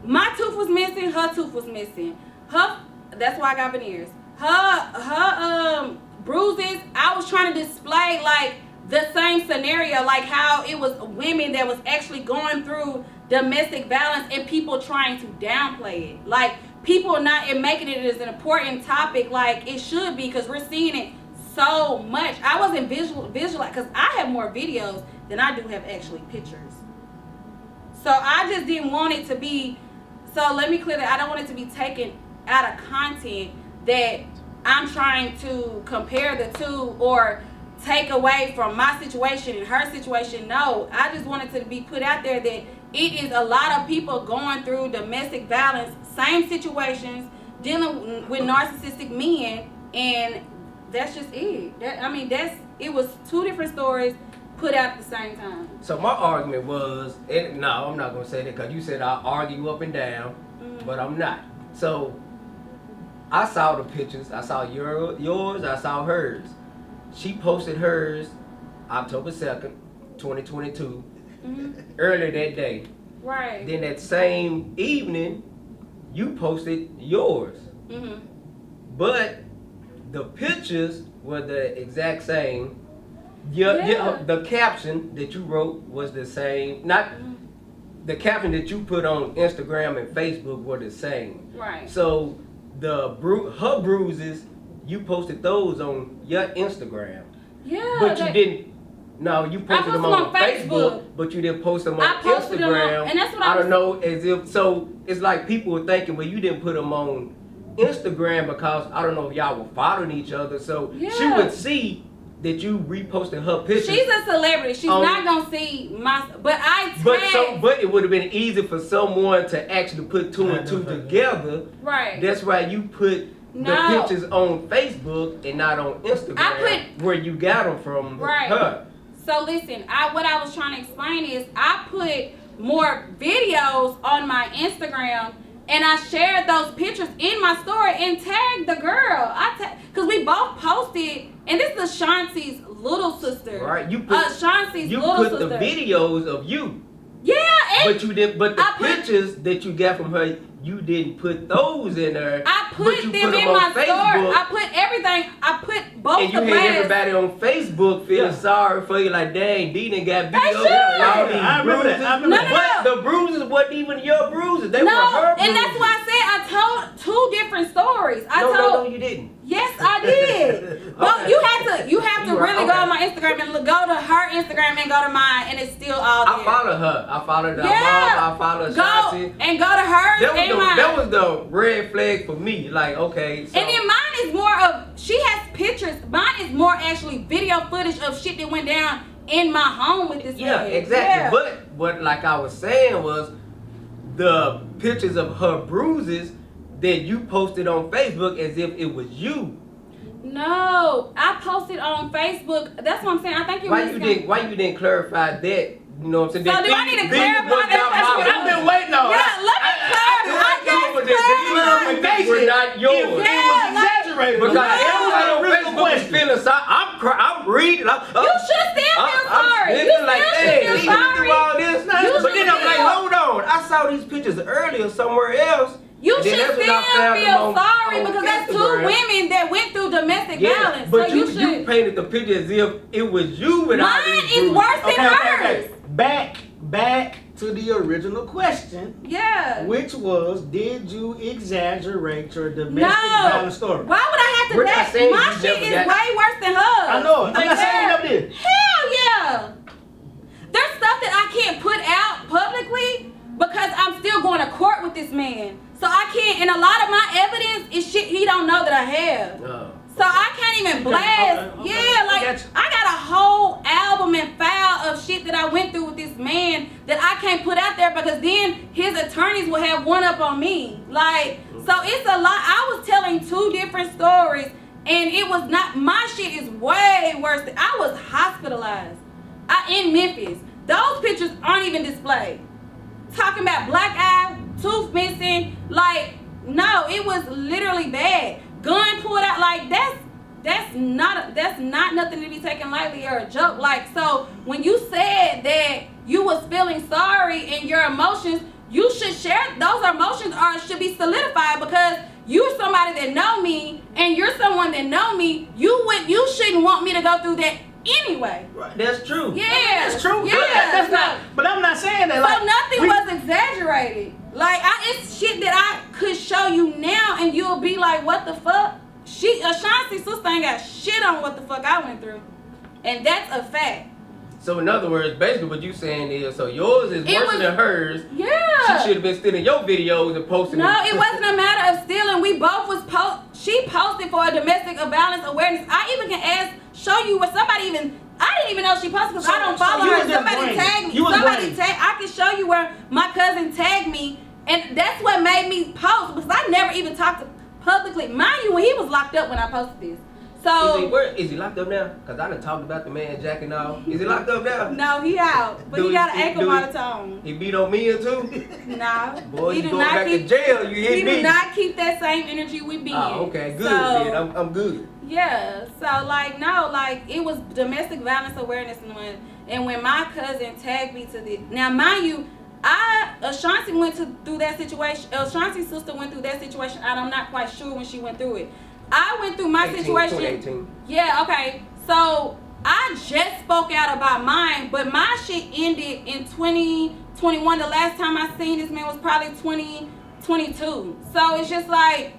[SPEAKER 3] my tooth was missing, her tooth was missing. That's why I got veneers. Her bruises, I was trying to display like the same scenario, like how it was women that was actually going through domestic violence and people trying to downplay it. Like people not making it as an important topic like it should be, because we're seeing it so much. I wasn't visual because I have more videos than I do have actually pictures. So I just didn't want it to be, so let me clear that I don't want it to be taken out of content that I'm trying to compare the two or take away from my situation and her situation. No, I just wanted to be put out there that it is a lot of people going through domestic violence, same situations, dealing with narcissistic men, and that's just it. It was two different stories put out at the same time.
[SPEAKER 4] So my argument was, and no, I'm not gonna say that because you said I argue up and down, but I'm not. So I saw the pictures. I saw yours. I saw hers. She posted hers October 2nd, 2022. Earlier that day.
[SPEAKER 3] Right.
[SPEAKER 4] Then that same evening, you posted yours. But the pictures were the exact same. The caption that you wrote was the same. Not the caption that you put on Instagram and Facebook were the same.
[SPEAKER 3] Right.
[SPEAKER 4] So her bruises, you posted those on your Instagram.
[SPEAKER 3] Yeah.
[SPEAKER 4] But you didn't. No, you posted them on Facebook, but you didn't post them on Instagram.
[SPEAKER 3] And that's what
[SPEAKER 4] I don't know, as if so. It's like people were thinking, well, you didn't put them on Instagram because I don't know if y'all were following each other, so she would see that you reposted her pictures.
[SPEAKER 3] She's a celebrity. She's not gonna see my. But But
[SPEAKER 4] it would have been easy for someone to actually put two and two together.
[SPEAKER 3] Right.
[SPEAKER 4] That's why you put the pictures on Facebook and not on Instagram, where you got them from her.
[SPEAKER 3] So listen, what I was trying to explain is I put more videos on my Instagram, and I shared those pictures in my story and tagged the girl. Cause we both posted, and this is Ashanti's little sister.
[SPEAKER 4] Right, you put
[SPEAKER 3] Ashanti's
[SPEAKER 4] you
[SPEAKER 3] little
[SPEAKER 4] put
[SPEAKER 3] sister.
[SPEAKER 4] the videos of you.
[SPEAKER 3] Yeah, and
[SPEAKER 4] But you didn't. But the
[SPEAKER 3] I put-
[SPEAKER 4] pictures that you got from her, you didn't put those in there.
[SPEAKER 3] I
[SPEAKER 4] but
[SPEAKER 3] put
[SPEAKER 4] you
[SPEAKER 3] them
[SPEAKER 4] put
[SPEAKER 3] in
[SPEAKER 4] on
[SPEAKER 3] my story.
[SPEAKER 4] Facebook,
[SPEAKER 3] I put everything. I put both
[SPEAKER 4] and you
[SPEAKER 3] the
[SPEAKER 4] had
[SPEAKER 3] last.
[SPEAKER 4] everybody on Facebook feeling
[SPEAKER 2] Yeah.
[SPEAKER 4] sorry for you. Like, dang, D done got beat
[SPEAKER 3] They
[SPEAKER 4] up.
[SPEAKER 3] should.
[SPEAKER 4] All these
[SPEAKER 2] I remember that.
[SPEAKER 4] bruises.
[SPEAKER 2] I remember
[SPEAKER 3] No,
[SPEAKER 2] that.
[SPEAKER 3] no,
[SPEAKER 4] But the bruises wasn't even your bruises. They were
[SPEAKER 3] No,
[SPEAKER 4] her bruises.
[SPEAKER 3] and that's why I said I told two different stories.
[SPEAKER 4] No, you didn't.
[SPEAKER 3] Yes, I did. Well,
[SPEAKER 4] Okay.
[SPEAKER 3] you have to
[SPEAKER 4] You were-
[SPEAKER 3] really go
[SPEAKER 4] okay.
[SPEAKER 3] on my Instagram and go to her Instagram and go to mine, and it's still all there.
[SPEAKER 4] I follow her. I followed her
[SPEAKER 3] Yeah.
[SPEAKER 4] mom. I followed
[SPEAKER 3] Go
[SPEAKER 4] Ashanti.
[SPEAKER 3] and go to hers and mine.
[SPEAKER 4] That was the red flag for me. Like, okay, so
[SPEAKER 3] And then mine is more of, she has pictures. Mine is more actually video footage of shit that went down in my home with this
[SPEAKER 4] yeah,
[SPEAKER 3] man.
[SPEAKER 4] exactly.
[SPEAKER 3] Yeah.
[SPEAKER 4] But what, like I was saying, was the pictures of her bruises that you posted on Facebook as if it was you.
[SPEAKER 3] No, I posted on Facebook. That's what I'm saying. I think
[SPEAKER 4] Why you didn't clarify that? You know what I'm saying?
[SPEAKER 3] So
[SPEAKER 4] That
[SPEAKER 3] do I
[SPEAKER 4] these-
[SPEAKER 3] need to
[SPEAKER 4] these
[SPEAKER 3] clarify
[SPEAKER 4] was
[SPEAKER 3] that?
[SPEAKER 4] not
[SPEAKER 3] That's
[SPEAKER 4] my
[SPEAKER 3] what
[SPEAKER 2] I've
[SPEAKER 4] bruises.
[SPEAKER 2] been waiting on.
[SPEAKER 3] Yeah, let me clarify. I
[SPEAKER 4] These were
[SPEAKER 3] just
[SPEAKER 4] not yours.
[SPEAKER 2] It was
[SPEAKER 3] Yeah, like-
[SPEAKER 2] exaggerated.
[SPEAKER 4] Because
[SPEAKER 3] No.
[SPEAKER 4] everybody on
[SPEAKER 2] Real
[SPEAKER 4] Facebook is
[SPEAKER 2] question.
[SPEAKER 4] feeling sorry. I'm reading.
[SPEAKER 3] You should still feel sorry. You
[SPEAKER 4] Nigga, like,
[SPEAKER 3] still
[SPEAKER 4] hey,
[SPEAKER 3] should
[SPEAKER 4] he
[SPEAKER 3] feel
[SPEAKER 4] went through all
[SPEAKER 3] sorry.
[SPEAKER 4] this.
[SPEAKER 3] You
[SPEAKER 4] But then I'm
[SPEAKER 3] should
[SPEAKER 4] like,
[SPEAKER 3] feel-
[SPEAKER 4] hold on. I saw these pictures earlier somewhere else.
[SPEAKER 3] You
[SPEAKER 4] And
[SPEAKER 3] should
[SPEAKER 4] then
[SPEAKER 3] still
[SPEAKER 4] that's when I found them
[SPEAKER 3] feel
[SPEAKER 4] on-
[SPEAKER 3] sorry
[SPEAKER 4] on
[SPEAKER 3] because that's two
[SPEAKER 4] Instagram.
[SPEAKER 3] women that went through domestic
[SPEAKER 4] Yeah,
[SPEAKER 3] violence.
[SPEAKER 4] but
[SPEAKER 3] So
[SPEAKER 4] you
[SPEAKER 3] should.
[SPEAKER 4] painted the picture as if it was you with all
[SPEAKER 3] Mine
[SPEAKER 4] these
[SPEAKER 3] is
[SPEAKER 4] bruises.
[SPEAKER 3] worse than hers.
[SPEAKER 2] Back to the original question,
[SPEAKER 3] Yeah.
[SPEAKER 2] which was, did you exaggerate your domestic
[SPEAKER 3] No.
[SPEAKER 2] violence story?
[SPEAKER 3] Why would I have to
[SPEAKER 4] We're not
[SPEAKER 3] that?
[SPEAKER 4] saying
[SPEAKER 3] My
[SPEAKER 4] you
[SPEAKER 3] shit
[SPEAKER 4] never
[SPEAKER 3] is
[SPEAKER 4] got-
[SPEAKER 3] way worse than hers.
[SPEAKER 2] I know it. I'm not saying it up there.
[SPEAKER 3] Hell yeah. There's stuff that I can't put out publicly because I'm still going to court with this man. So I can't, and a lot of my evidence is shit he don't know that I have.
[SPEAKER 4] Oh.
[SPEAKER 3] So I can't even blast.
[SPEAKER 2] okay.
[SPEAKER 3] Yeah,
[SPEAKER 2] I
[SPEAKER 3] like
[SPEAKER 2] got you.
[SPEAKER 3] I got a whole album and file of shit that I went through with this man that I can't put out there because then his attorneys will have one up on me. Like, so it's a lot. I was telling two different stories, and it was not, my shit is way worse. I was hospitalized in Memphis. Those pictures aren't even displayed. Talking about black eye, tooth missing, like, no, it was literally bad. Gun pulled out, like that's not nothing to be taken lightly or a joke. Like, so when you said that you was feeling sorry and your emotions, you should share those emotions or should be solidified because you're somebody that know me and you're someone that know me. You shouldn't want me to go through that anyway.
[SPEAKER 4] Right, that's true.
[SPEAKER 3] Yeah,
[SPEAKER 2] That's true.
[SPEAKER 3] Yeah,
[SPEAKER 2] But that's
[SPEAKER 3] so-
[SPEAKER 2] not. But I'm not saying that.
[SPEAKER 3] So
[SPEAKER 2] Like,
[SPEAKER 3] nothing was exaggerated. Like it's shit that I could show you now, and you'll be like, "What the fuck?" Ashanti's sister ain't got shit on what the fuck I went through, and that's a fact.
[SPEAKER 4] So in other words, basically what you saying is, so yours is
[SPEAKER 3] It
[SPEAKER 4] worse
[SPEAKER 3] was-
[SPEAKER 4] than hers.
[SPEAKER 3] Yeah.
[SPEAKER 4] She should have been stealing your videos and posting
[SPEAKER 3] No,
[SPEAKER 4] them.
[SPEAKER 3] it wasn't a matter of stealing. We both was She posted for a domestic violence awareness. I even can show you where somebody even. I didn't even know she posted because I don't
[SPEAKER 2] So
[SPEAKER 3] follow
[SPEAKER 2] you
[SPEAKER 3] her.
[SPEAKER 2] was just
[SPEAKER 3] Somebody
[SPEAKER 2] brain.
[SPEAKER 3] tagged me.
[SPEAKER 2] You was
[SPEAKER 3] Somebody
[SPEAKER 2] brain.
[SPEAKER 3] tagged. I can show you where my cousin tagged me, and that's what made me post because I never even talked to publicly. Mind you, when he was locked up when I posted this. So
[SPEAKER 4] Is he locked up now? Because I done talked about the man jacking off. Is he locked up now?
[SPEAKER 3] no, he out, but
[SPEAKER 4] Do
[SPEAKER 3] he got
[SPEAKER 4] he-
[SPEAKER 3] an ankle
[SPEAKER 4] do he-
[SPEAKER 3] monotone.
[SPEAKER 4] He beat on me too?
[SPEAKER 3] No,
[SPEAKER 4] Boy,
[SPEAKER 3] he
[SPEAKER 4] you
[SPEAKER 3] do
[SPEAKER 4] going
[SPEAKER 3] not
[SPEAKER 4] back
[SPEAKER 3] keep.
[SPEAKER 4] to jail, you hit
[SPEAKER 3] He
[SPEAKER 4] me.
[SPEAKER 3] do not keep that same energy we be in.
[SPEAKER 4] Oh, okay, good
[SPEAKER 3] So,
[SPEAKER 4] then. I'm good.
[SPEAKER 3] Yeah, so like no, like it was domestic violence awareness and when my cousin tagged me to the now mind you, Ashanti went through that situation. Ashanti's sister went through that situation. I'm not quite sure when she went through it. I went through my
[SPEAKER 4] 18,
[SPEAKER 3] situation.
[SPEAKER 4] 2018.
[SPEAKER 3] Yeah, okay. So I just spoke out about mine, but my shit ended in 2021. The last time I seen this man was probably 2022. So it's just like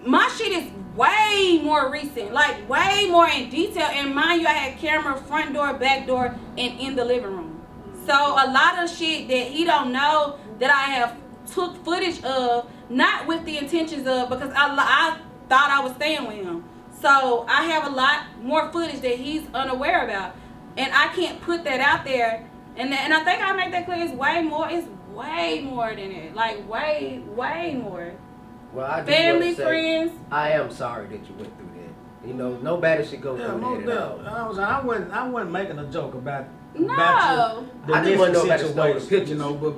[SPEAKER 3] my shit is way more recent, like way more in detail. And mind you, I had camera front door, back door, and in the living room. So a lot of shit that he don't know that I have took footage of, not with the intentions of, because I thought I was staying with him. So I have a lot more footage that he's unaware about, and I can't put that out there. And I think I make that clear. It's way more. It's way more than it. Like way more.
[SPEAKER 4] Well, I just
[SPEAKER 3] Family,
[SPEAKER 4] wanna say,
[SPEAKER 3] friends.
[SPEAKER 4] I am sorry that you went through that. You know, nobody should go
[SPEAKER 2] Yeah,
[SPEAKER 4] through
[SPEAKER 2] no
[SPEAKER 4] that at all.
[SPEAKER 2] doubt. I wasn't making a joke about
[SPEAKER 3] No.
[SPEAKER 2] the
[SPEAKER 4] I just wanna know about the
[SPEAKER 2] situation,
[SPEAKER 4] pictures.
[SPEAKER 2] you know. But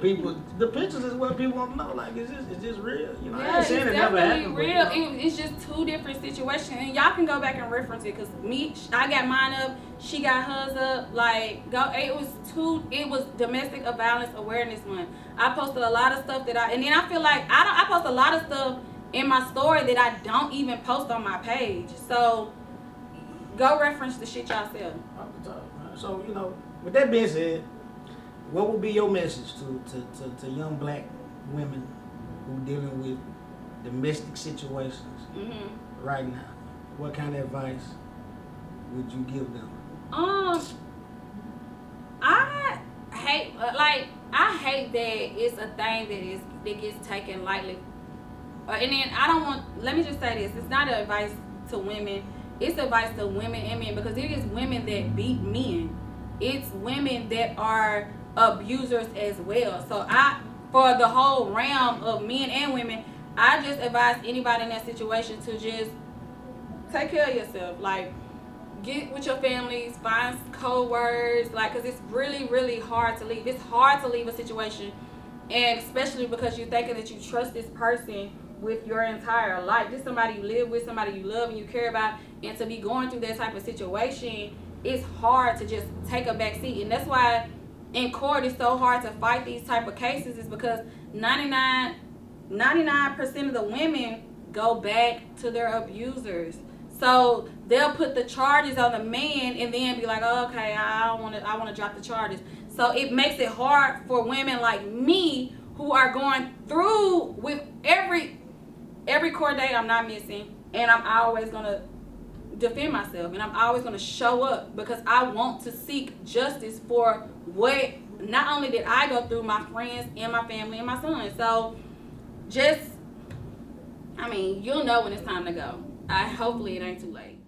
[SPEAKER 2] the pictures is what people want to know. Like, is this real? You know, I
[SPEAKER 3] Yeah,
[SPEAKER 2] ain't
[SPEAKER 3] it's
[SPEAKER 2] saying it never
[SPEAKER 3] definitely
[SPEAKER 2] happened.
[SPEAKER 3] real.
[SPEAKER 2] But, you know.
[SPEAKER 3] It's just two different situations, and y'all can go back and reference it. Cause I got mine up, she got hers up. Like, it was Domestic Violence Awareness Month. I posted a lot of stuff and then I feel like I post a lot of stuff in my story that I don't even post on my page. So go reference the shit y'all sell.
[SPEAKER 2] Off the top, man. So, you know, with that being said, what would be your message to young black women who dealing with domestic situations right now? What kind of advice would you give them?
[SPEAKER 3] I hate that it's a thing that gets taken lightly. And then let me just say this, it's not advice to women, it's advice to women and men, because it is women that beat men. It's women that are abusers as well. So for the whole realm of men and women, I just advise anybody in that situation to just take care of yourself. Like, get with your families, find code words, like, because it's really, really hard to leave. It's hard to leave a situation, and especially because you're thinking that you trust this person with your entire life. This is somebody you live with, somebody you love and you care about, and to be going through that type of situation, it's hard to just take a back seat. And that's why in court it's so hard to fight these type of cases, is because 99% of the women go back to their abusers. So they'll put the charges on the man and then be like, oh, okay, I want to drop the charges. So it makes it hard for women like me who are going through with every court date I'm not missing, and I'm always going to defend myself, and I'm always going to show up, because I want to seek justice for what not only did I go through, my friends and my family and my son. So you'll know when it's time to go. Hopefully it ain't too late.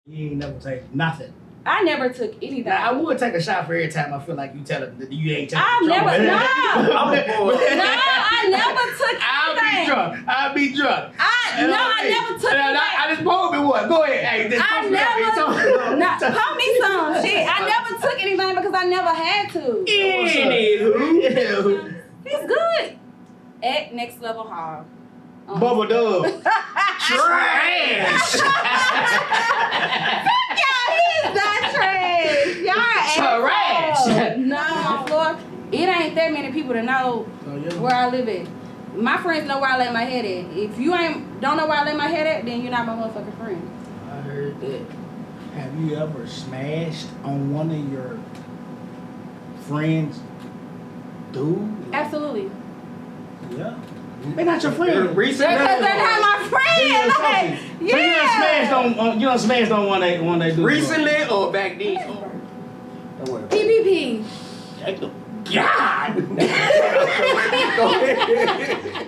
[SPEAKER 2] You ain't never take nothing.
[SPEAKER 3] I never took anything.
[SPEAKER 2] Now, I would take a shot for every time I feel like you tell them that you ain't taking
[SPEAKER 3] I never took anything.
[SPEAKER 2] I'll be drunk.
[SPEAKER 3] I never took anything.
[SPEAKER 2] I just pulled me one. Go ahead. Hey, just
[SPEAKER 3] pour me some shit. I never took anything because I never had to.
[SPEAKER 2] Anywho.
[SPEAKER 3] It's good. At Next Level Hall.
[SPEAKER 2] Bubble Dub. Trash.
[SPEAKER 3] Y'all, he's not trash. Y'all
[SPEAKER 2] trash.
[SPEAKER 3] No, Lord. It ain't that many people to know where I live at. My friends know where I lay my head at. If you don't know where I lay my head at, then you're not my motherfucking friend.
[SPEAKER 2] I heard that. Have you ever smashed on one of your friends' dude?
[SPEAKER 3] Absolutely.
[SPEAKER 2] Yeah. They're not your friend.
[SPEAKER 3] Because they're not my friend. Like, yeah.
[SPEAKER 2] So you done smashed on one they do.
[SPEAKER 4] Recently or back then?
[SPEAKER 3] PPP.
[SPEAKER 2] God.
[SPEAKER 4] Go ahead.